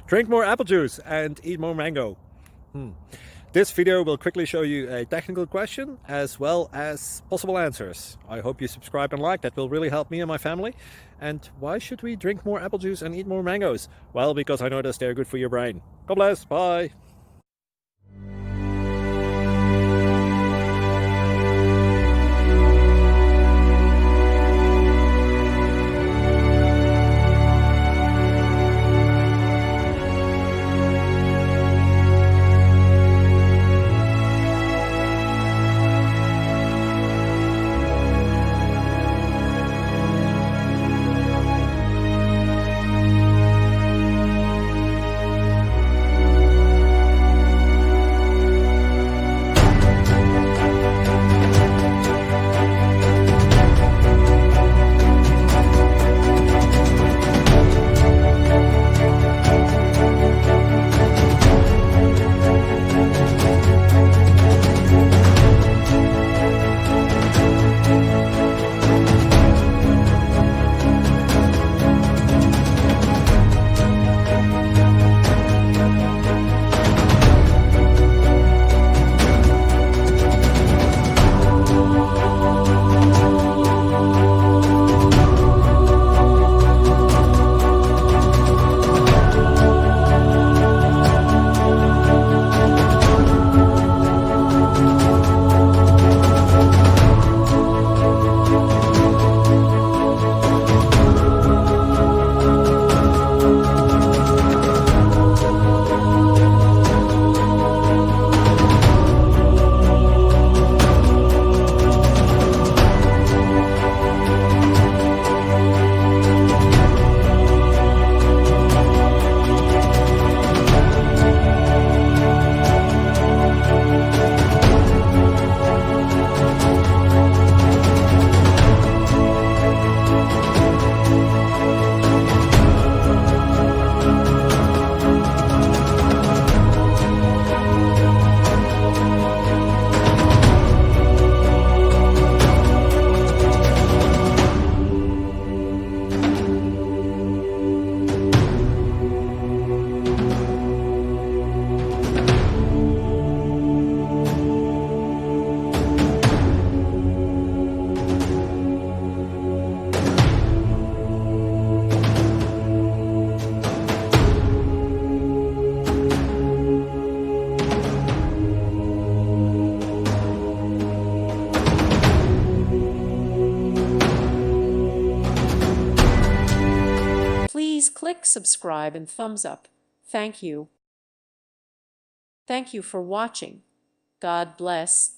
Drink more apple juice and eat more mango. This video will quickly show you a technical question as well as possible answers. I hope you subscribe and like, that will really help me and my family. And why should we drink more apple juice and eat more mangoes? Well, because I noticed they're good for your brain. God bless, bye. Please click subscribe and thumbs up. Thank you. Thank you for watching. God bless.